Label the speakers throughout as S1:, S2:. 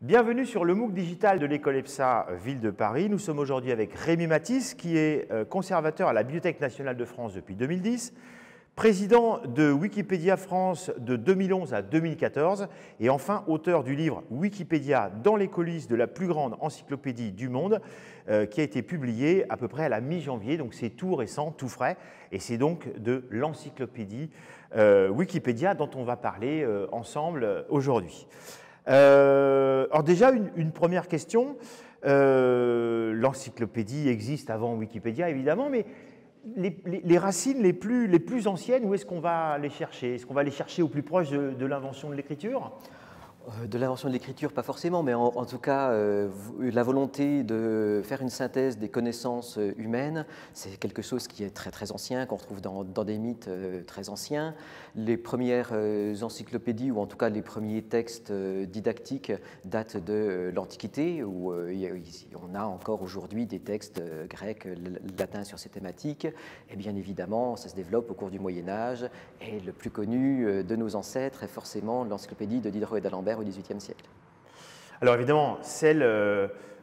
S1: Bienvenue sur le MOOC digital de l'école EPSA Ville de Paris. Nous sommes aujourd'hui avec Rémi Mathis, qui est conservateur à la Bibliothèque nationale de France depuis 2010, président de Wikipédia France de 2011 à 2014 et enfin auteur du livre Wikipédia dans les coulisses de la plus grande encyclopédie du monde qui a été publié à peu près à la mi-janvier, donc c'est tout récent, tout frais, et c'est donc de l'encyclopédie Wikipédia dont on va parler ensemble aujourd'hui. Alors déjà, une première question. L'encyclopédie existe avant Wikipédia, évidemment, mais les racines les plus anciennes, où est-ce qu'on va les chercher? Est-ce qu'on va les chercher au plus proche de l'invention de l'écriture?
S2: De l'invention de l'écriture, pas forcément, mais en tout cas, la volonté de faire une synthèse des connaissances humaines, c'est quelque chose qui est très très ancien, qu'on retrouve dans des mythes très anciens. Les premières encyclopédies, ou en tout cas les premiers textes didactiques, datent de l'Antiquité, où on a encore aujourd'hui des textes grecs, latins sur ces thématiques. Et bien évidemment, ça se développe au cours du Moyen-Âge, et le plus connu de nos ancêtres est forcément l'encyclopédie de Diderot et d'Alembert au XVIIIe siècle.
S1: Alors évidemment, celle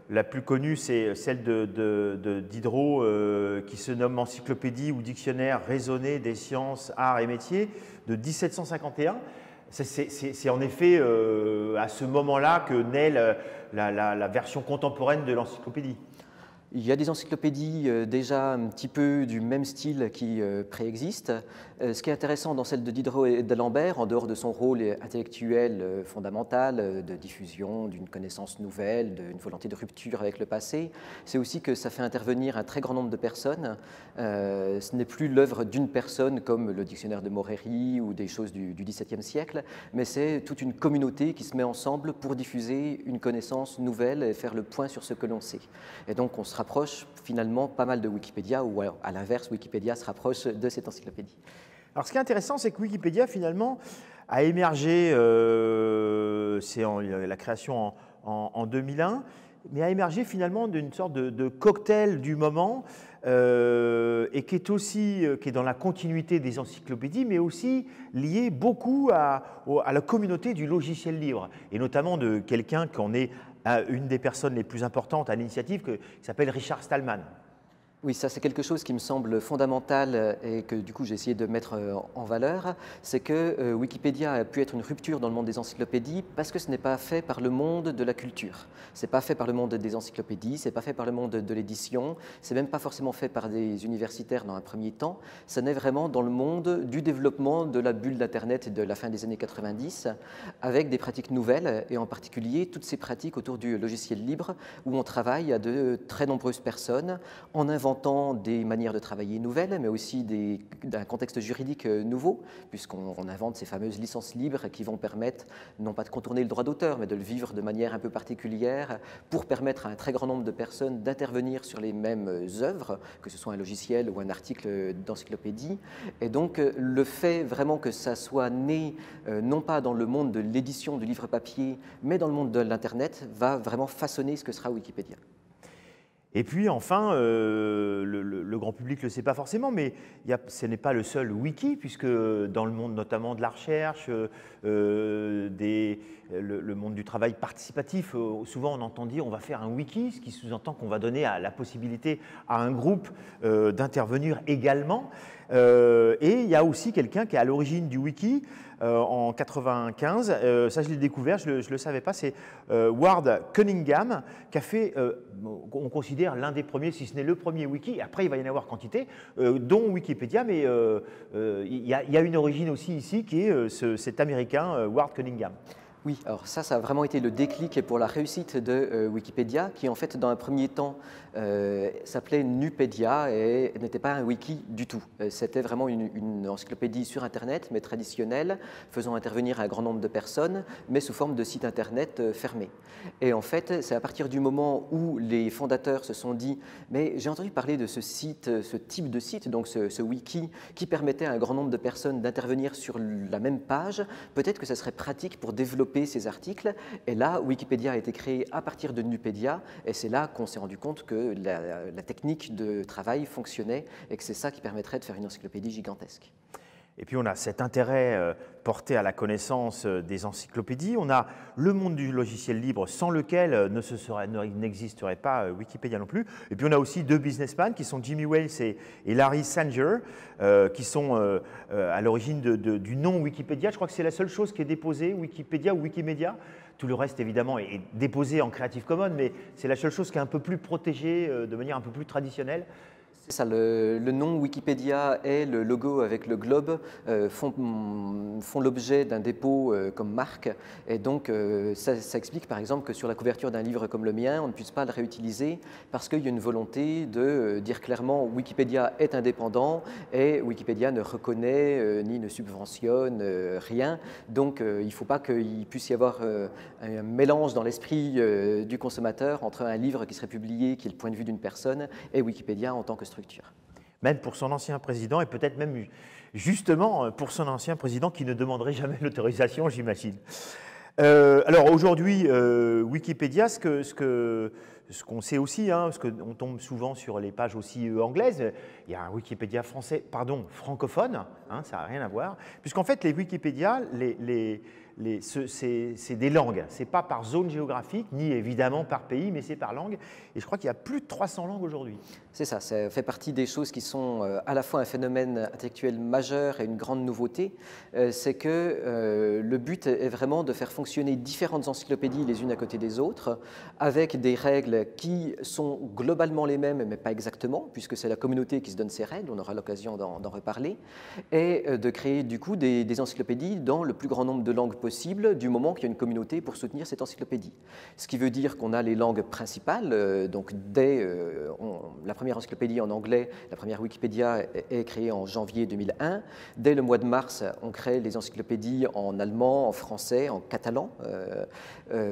S1: la plus connue, c'est celle de Diderot, qui se nomme Encyclopédie ou Dictionnaire raisonné des sciences, arts et métiers, de 1751. C'est en effet à ce moment-là que naît la version contemporaine de l'encyclopédie.
S2: Il y a des encyclopédies déjà un petit peu du même style qui préexistent. Ce qui est intéressant dans celle de Diderot et d'Alembert, en dehors de son rôle intellectuel fondamental, de diffusion d'une connaissance nouvelle, d'une volonté de rupture avec le passé, c'est aussi que ça fait intervenir un très grand nombre de personnes. Ce n'est plus l'œuvre d'une personne comme le dictionnaire de Moreri ou des choses du XVIIe siècle, mais c'est toute une communauté qui se met ensemble pour diffuser une connaissance nouvelle et faire le point sur ce que l'on sait. Et donc on se rapproche finalement pas mal de Wikipédia, ou alors à l'inverse, Wikipédia se rapproche de cette encyclopédie.
S1: Alors ce qui est intéressant, c'est que Wikipédia finalement a émergé, c'est la création en 2001, mais a émergé finalement d'une sorte de cocktail du moment et qui est dans la continuité des encyclopédies, mais aussi lié beaucoup à la communauté du logiciel libre, et notamment de quelqu'un qu'on est une des personnes les plus importantes à l'initiative, qui s'appelle Richard Stallman.
S2: Oui, ça c'est quelque chose qui me semble fondamental et que du coup j'ai essayé de mettre en valeur, c'est que Wikipédia a pu être une rupture dans le monde des encyclopédies parce que ce n'est pas fait par le monde de la culture. Ce n'est pas fait par le monde des encyclopédies, ce n'est pas fait par le monde de l'édition, ce n'est même pas forcément fait par des universitaires dans un premier temps, ça naît vraiment dans le monde du développement de la bulle d'Internet de la fin des années 90, avec des pratiques nouvelles et en particulier toutes ces pratiques autour du logiciel libre où on travaille à de très nombreuses personnes en inventant des manières de travailler nouvelles, mais aussi d'un contexte juridique nouveau, puisqu'on invente ces fameuses licences libres qui vont permettre, non pas de contourner le droit d'auteur, mais de le vivre de manière un peu particulière, pour permettre à un très grand nombre de personnes d'intervenir sur les mêmes œuvres, que ce soit un logiciel ou un article d'encyclopédie. Et donc, le fait vraiment que ça soit né, non pas dans le monde de l'édition du livre papier, mais dans le monde de l'Internet, va vraiment façonner ce que sera Wikipédia.
S1: Et puis enfin, le grand public ne le sait pas forcément, mais ce n'est pas le seul wiki, puisque dans le monde notamment de la recherche, le monde du travail participatif, souvent on entend dire on va faire un wiki, ce qui sous-entend qu'on va donner la possibilité à un groupe d'intervenir également. Et il y a aussi quelqu'un qui est à l'origine du wiki en 95, ça je l'ai découvert, je ne le savais pas, c'est Ward Cunningham qui a fait, on considère l'un des premiers, si ce n'est le premier wiki, après il va y en avoir quantité, dont Wikipédia, mais il y a une origine aussi ici qui est cet américain Ward Cunningham.
S2: Oui, alors ça a vraiment été le déclic pour la réussite de Wikipédia, qui en fait dans un premier temps s'appelait Nupedia et n'était pas un wiki du tout. C'était vraiment une encyclopédie sur Internet, mais traditionnelle, faisant intervenir un grand nombre de personnes, mais sous forme de site Internet fermé. Et en fait, c'est à partir du moment où les fondateurs se sont dit « mais j'ai entendu parler de ce site, ce type de site, donc ce wiki, qui permettait à un grand nombre de personnes d'intervenir sur la même page, peut-être que ça serait pratique pour développer ces articles. » Et là, Wikipédia a été créé à partir de Nupedia, et c'est là qu'on s'est rendu compte que la technique de travail fonctionnait et que c'est ça qui permettrait de faire une encyclopédie gigantesque.
S1: Et puis on a cet intérêt porté à la connaissance des encyclopédies. On a le monde du logiciel libre sans lequel n'existerait pas Wikipédia non plus. Et puis on a aussi deux businessmen qui sont Jimmy Wales et Larry Sanger, qui sont à l'origine du nom Wikipédia. Je crois que c'est la seule chose qui est déposée, Wikipédia ou Wikimedia. Tout le reste, évidemment, est déposé en Creative Commons, mais c'est la seule chose qui est un peu plus protégée de manière un peu plus traditionnelle.
S2: C'est ça, le nom Wikipédia et le logo avec le globe font l'objet d'un dépôt comme marque. Et donc, ça explique par exemple que sur la couverture d'un livre comme le mien, on ne puisse pas le réutiliser parce qu'il y a une volonté de dire clairement Wikipédia est indépendant et Wikipédia ne reconnaît ni ne subventionne rien. Donc, il ne faut pas qu'il puisse y avoir un mélange dans l'esprit du consommateur entre un livre qui serait publié, qui est le point de vue d'une personne, et Wikipédia en tant que structure.
S1: Même pour son ancien président, et peut-être même justement pour son ancien président qui ne demanderait jamais l'autorisation, j'imagine. Alors aujourd'hui, Wikipédia, ce qu'on sait aussi, parce qu'on tombe souvent sur les pages aussi anglaises, il y a un Wikipédia francophone, ça n'a rien à voir, puisqu'en fait les Wikipédia, c'est des langues, ce n'est pas par zone géographique, ni évidemment par pays, mais c'est par langue, et je crois qu'il y a plus de 300 langues aujourd'hui.
S2: C'est ça fait partie des choses qui sont à la fois un phénomène intellectuel majeur et une grande nouveauté. C'est que le but est vraiment de faire fonctionner différentes encyclopédies les unes à côté des autres, avec des règles qui sont globalement les mêmes, mais pas exactement, puisque c'est la communauté qui se donne ces règles, on aura l'occasion d'en reparler, et de créer du coup des encyclopédies dans le plus grand nombre de langues possible, du moment qu'il y a une communauté pour soutenir cette encyclopédie. Ce qui veut dire qu'on a les langues principales, donc dès la première encyclopédie en anglais, la première Wikipédia est créée en janvier 2001. Dès le mois de mars, on crée les encyclopédies en allemand, en français, en catalan,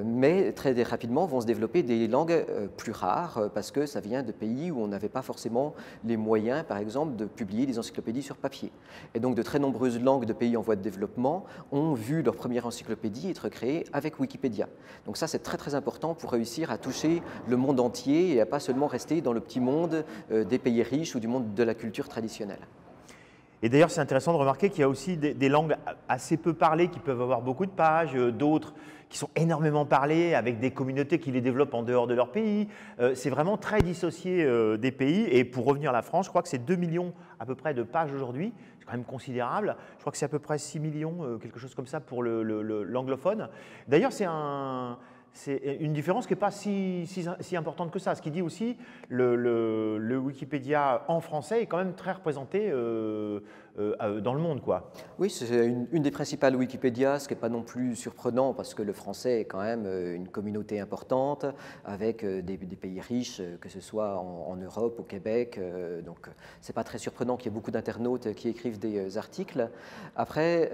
S2: mais très rapidement vont se développer des langues plus rares parce que ça vient de pays où on n'avait pas forcément les moyens, par exemple, de publier des encyclopédies sur papier. Et donc de très nombreuses langues de pays en voie de développement ont vu leur première encyclopédie être créée avec Wikipédia. Donc ça, c'est très très important pour réussir à toucher le monde entier et à pas seulement rester dans le petit monde des pays riches ou du monde de la culture traditionnelle.
S1: Et d'ailleurs, c'est intéressant de remarquer qu'il y a aussi des langues assez peu parlées qui peuvent avoir beaucoup de pages, d'autres qui sont énormément parlées avec des communautés qui les développent en dehors de leur pays. C'est vraiment très dissocié des pays. Et pour revenir à la France, je crois que c'est 2 millions à peu près de pages aujourd'hui. C'est quand même considérable. Je crois que c'est à peu près 6 millions, quelque chose comme ça pour l'anglophone. D'ailleurs, c'est une différence qui n'est pas si importante que ça. Ce qui dit aussi, le Wikipédia en français est quand même très représenté dans le monde, quoi.
S2: Oui, c'est une des principales Wikipédia, ce qui n'est pas non plus surprenant parce que le français est quand même une communauté importante avec des pays riches, que ce soit en Europe, au Québec. Donc, ce n'est pas très surprenant qu'il y ait beaucoup d'internautes qui écrivent des articles. Après,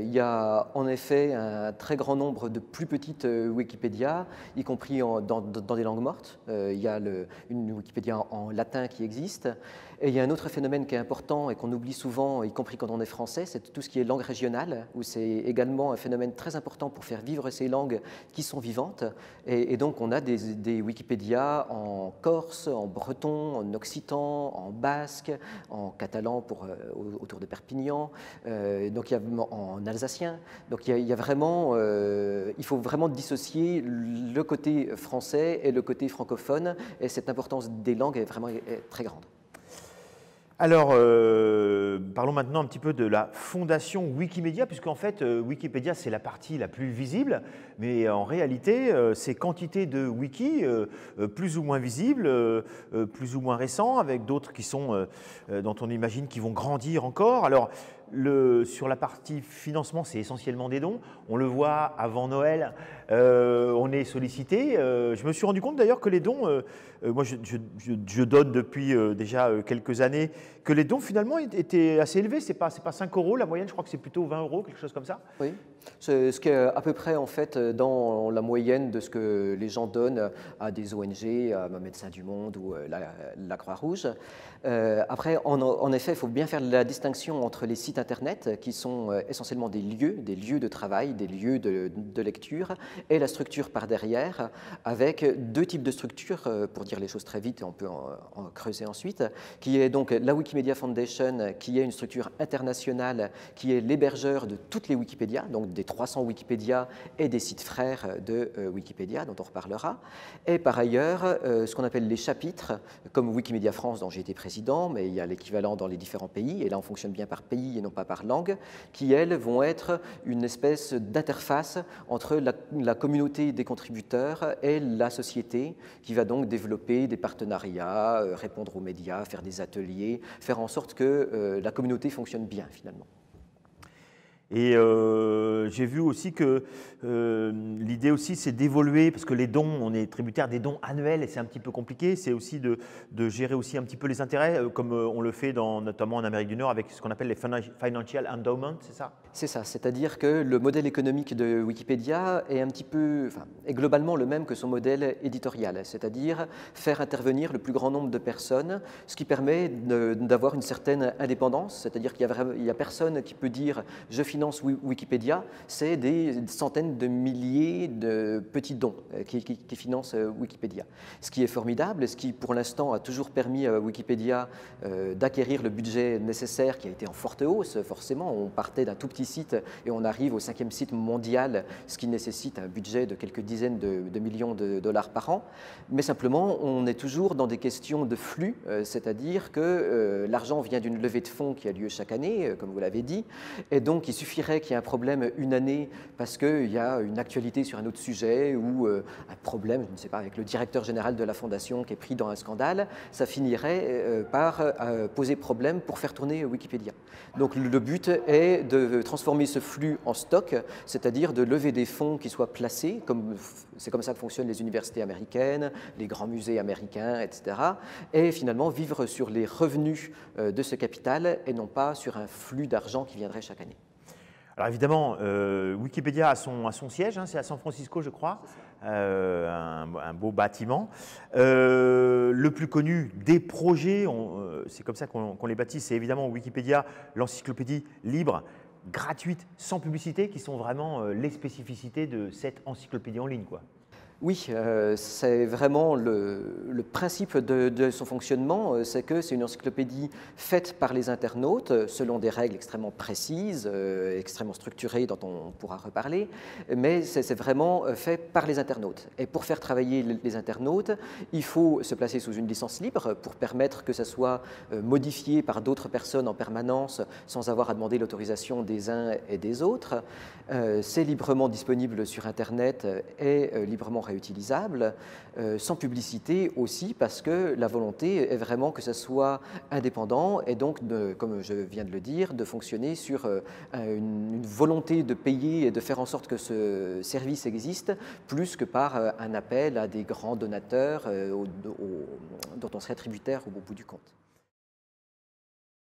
S2: il y a en effet un très grand nombre de plus petites Wikipédia, y compris dans des langues mortes. Il y a une Wikipédia en latin qui existe. Et il y a un autre phénomène qui est important et qu'on oublie souvent, y compris quand on est français, c'est tout ce qui est langue régionale, où c'est également un phénomène très important pour faire vivre ces langues qui sont vivantes. Et donc on a des Wikipédias en corse, en breton, en occitan, en basque, en catalan autour de Perpignan, donc il y a en alsacien. Donc il y a vraiment, il faut vraiment dissocier le côté français et le côté francophone, et cette importance des langues est vraiment très grande.
S1: Alors, parlons maintenant un petit peu de la fondation Wikimedia, puisqu'en fait, Wikipédia, c'est la partie la plus visible, mais en réalité, c'est quantité de wiki, plus ou moins visibles, plus ou moins récents, avec d'autres qui sont, dont on imagine qu'ils vont grandir encore. Alors, sur la partie financement, c'est essentiellement des dons. On le voit avant Noël, on est sollicité. Je me suis rendu compte d'ailleurs que les dons, moi je donne depuis déjà quelques années, que les dons finalement étaient assez élevés. C'est pas 5 € la moyenne, je crois que c'est plutôt 20 €, quelque chose comme ça.
S2: Oui, c'est ce qui est à peu près en fait dans la moyenne de ce que les gens donnent à des ONG, à Médecins du Monde ou la Croix-Rouge. Après, en effet, il faut bien faire la distinction entre les sites internet qui sont essentiellement des lieux de travail, des lieux de lecture, et la structure par derrière, avec deux types de structures, pour dire les choses très vite, et on peut en creuser ensuite, qui est donc la Wikimedia Foundation, qui est une structure internationale, qui est l'hébergeur de toutes les Wikipédias, donc des 300 Wikipédias et des sites frères de Wikipédia, dont on reparlera, et par ailleurs, ce qu'on appelle les chapitres, comme Wikimedia France, dont j'ai été président, mais il y a l'équivalent dans les différents pays, et là on fonctionne bien par pays et non pas par langue, qui elles vont être une espèce d'interface entre la communauté des contributeurs et la société, qui va donc développer des partenariats, répondre aux médias, faire des ateliers, faire en sorte que la communauté fonctionne bien finalement.
S1: Et j'ai vu aussi que l'idée aussi, c'est d'évoluer, parce que les dons, on est tributaire des dons annuels et c'est un petit peu compliqué. C'est aussi de gérer aussi un petit peu les intérêts, comme on le fait notamment en Amérique du Nord avec ce qu'on appelle les financial endowments, c'est ça?
S2: C'est ça, c'est-à-dire que le modèle économique de Wikipédia est un petit peu, est globalement le même que son modèle éditorial, c'est-à-dire faire intervenir le plus grand nombre de personnes, ce qui permet d'avoir une certaine indépendance, c'est-à-dire qu'il n'y a personne qui peut dire « je finance Wikipédia », c'est des centaines de milliers de petits dons qui financent Wikipédia. Ce qui est formidable, ce qui pour l'instant a toujours permis à Wikipédia d'acquérir le budget nécessaire, qui a été en forte hausse, forcément. On partait d'un tout petit site et on arrive au 5e site mondial, ce qui nécessite un budget de quelques dizaines de millions de dollars par an. Mais simplement, on est toujours dans des questions de flux, c'est-à-dire que l'argent vient d'une levée de fonds qui a lieu chaque année, comme vous l'avez dit, et donc il suffirait qu'il y ait un problème une année parce qu'il y a une actualité sur un autre sujet ou un problème, je ne sais pas, avec le directeur général de la fondation qui est pris dans un scandale, ça finirait par poser problème pour faire tourner Wikipédia. Donc le but est de transformer ce flux en stock, c'est-à-dire de lever des fonds qui soient placés, c'est comme ça que fonctionnent les universités américaines, les grands musées américains, etc. Et finalement vivre sur les revenus de ce capital et non pas sur un flux d'argent qui viendrait chaque année.
S1: Alors évidemment, Wikipédia a son siège, hein, c'est à San Francisco, je crois, un beau bâtiment. Le plus connu des projets, c'est comme ça qu'on les baptise, c'est évidemment Wikipédia, l'encyclopédie libre, gratuite, sans publicité, qui sont vraiment les spécificités de cette encyclopédie en ligne, quoi.
S2: Oui, c'est vraiment le principe de son fonctionnement, c'est que c'est une encyclopédie faite par les internautes selon des règles extrêmement précises, extrêmement structurées dont on pourra reparler, mais c'est vraiment fait par les internautes. Et pour faire travailler les internautes, il faut se placer sous une licence libre pour permettre que ça soit modifié par d'autres personnes en permanence sans avoir à demander l'autorisation des uns et des autres. C'est librement disponible sur Internet et librement réutilisable, sans publicité aussi, parce que la volonté est vraiment que ça soit indépendant et donc, comme je viens de le dire, de fonctionner sur une volonté de payer et de faire en sorte que ce service existe, plus que par un appel à des grands donateurs dont on serait tributaire au bout du compte.